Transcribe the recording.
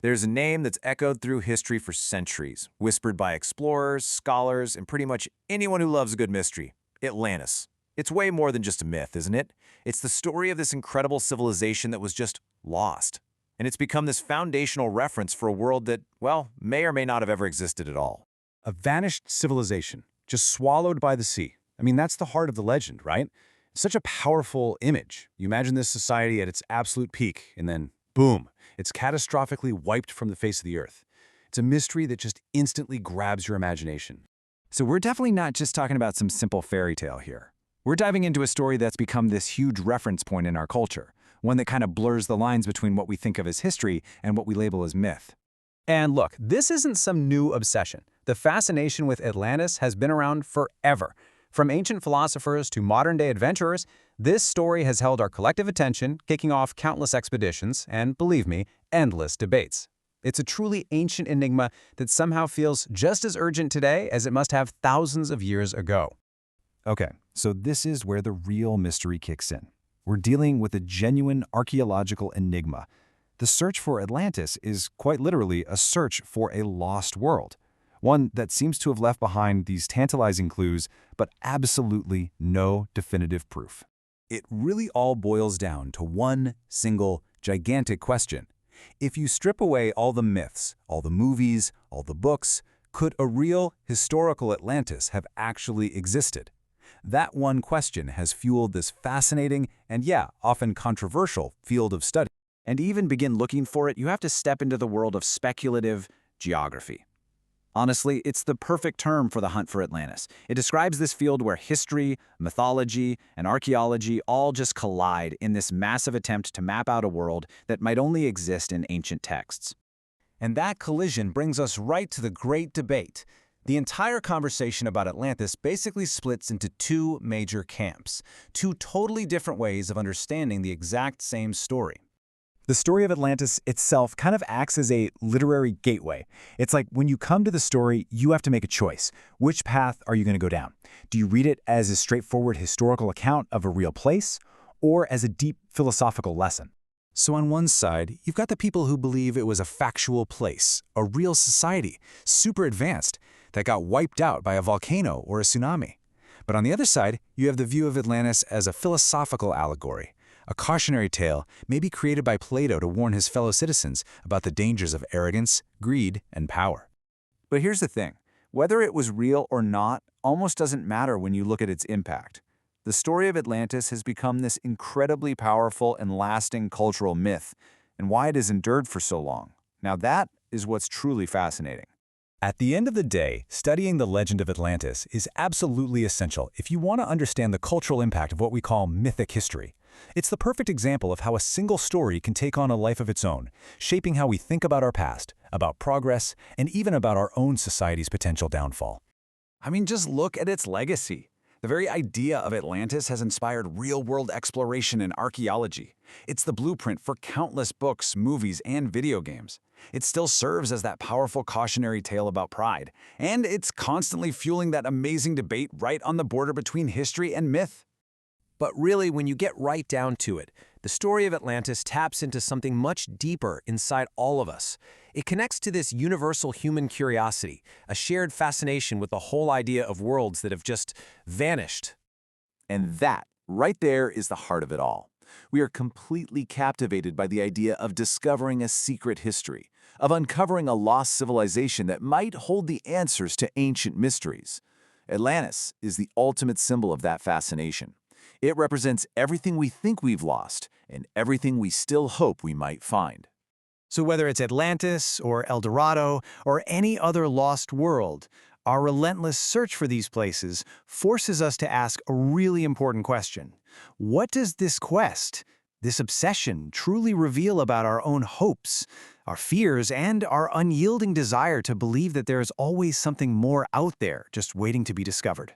There's a name that's echoed through history for centuries, whispered by explorers, scholars, and pretty much anyone who loves a good mystery. Atlantis. It's way more than just a myth, isn't it? It's the story of this incredible civilization that was just lost. And it's become this foundational reference for a world that, well, may or may not have ever existed at all. A vanished civilization, just swallowed by the sea. I mean, that's the heart of the legend, right? Such a powerful image. You imagine this society at its absolute peak, and then, boom, it's catastrophically wiped from the face of the earth. It's a mystery that just instantly grabs your imagination. So we're definitely not just talking about some simple fairy tale here. We're diving into a story that's become this huge reference point in our culture, one that kind of blurs the lines between what we think of as history and what we label as myth. And look, this isn't some new obsession. The fascination with Atlantis has been around forever. From ancient philosophers to modern-day adventurers, this story has held our collective attention, kicking off countless expeditions and, believe me, endless debates. It's a truly ancient enigma that somehow feels just as urgent today as it must have thousands of years ago. Okay, so this is where the real mystery kicks in. We're dealing with a genuine archaeological enigma. The search for Atlantis is quite literally a search for a lost world, one that seems to have left behind these tantalizing clues, but absolutely no definitive proof. It really all boils down to one single, gigantic question. If you strip away all the myths, all the movies, all the books, could a real, historical Atlantis have actually existed? That one question has fueled this fascinating and, yeah, often controversial field of study. And to even begin looking for it, you have to step into the world of speculative geography. Honestly, it's the perfect term for the hunt for Atlantis. It describes this field where history, mythology, and archaeology all just collide in this massive attempt to map out a world that might only exist in ancient texts. And that collision brings us right to the great debate. The entire conversation about Atlantis basically splits into two major camps, two totally different ways of understanding the exact same story. The story of Atlantis itself kind of acts as a literary gateway. It's like when you come to the story, you have to make a choice. Which path are you going to go down? Do you read it as a straightforward historical account of a real place, or as a deep philosophical lesson? So on one side, you've got the people who believe it was a factual place, a real society, super advanced, that got wiped out by a volcano or a tsunami. But on the other side, you have the view of Atlantis as a philosophical allegory, a cautionary tale maybe created by Plato to warn his fellow citizens about the dangers of arrogance, greed, and power. But here's the thing. Whether it was real or not almost doesn't matter when you look at its impact. The story of Atlantis has become this incredibly powerful and lasting cultural myth, and why it has endured for so long. Now that is what's truly fascinating. At the end of the day, studying the legend of Atlantis is absolutely essential if you want to understand the cultural impact of what we call mythic history. It's the perfect example of how a single story can take on a life of its own, shaping how we think about our past, about progress, and even about our own society's potential downfall. I mean, just look at its legacy. The very idea of Atlantis has inspired real-world exploration and archaeology. It's the blueprint for countless books, movies, and video games. It still serves as that powerful cautionary tale about pride, and it's constantly fueling that amazing debate right on the border between history and myth. But really, when you get right down to it, the story of Atlantis taps into something much deeper inside all of us. It connects to this universal human curiosity, a shared fascination with the whole idea of worlds that have just vanished. And that, right there, is the heart of it all. We are completely captivated by the idea of discovering a secret history, of uncovering a lost civilization that might hold the answers to ancient mysteries. Atlantis is the ultimate symbol of that fascination. It represents everything we think we've lost and everything we still hope we might find. So whether it's Atlantis or El Dorado or any other lost world, our relentless search for these places forces us to ask a really important question. What does this quest, this obsession, truly reveal about our own hopes, our fears, and our unyielding desire to believe that there is always something more out there just waiting to be discovered?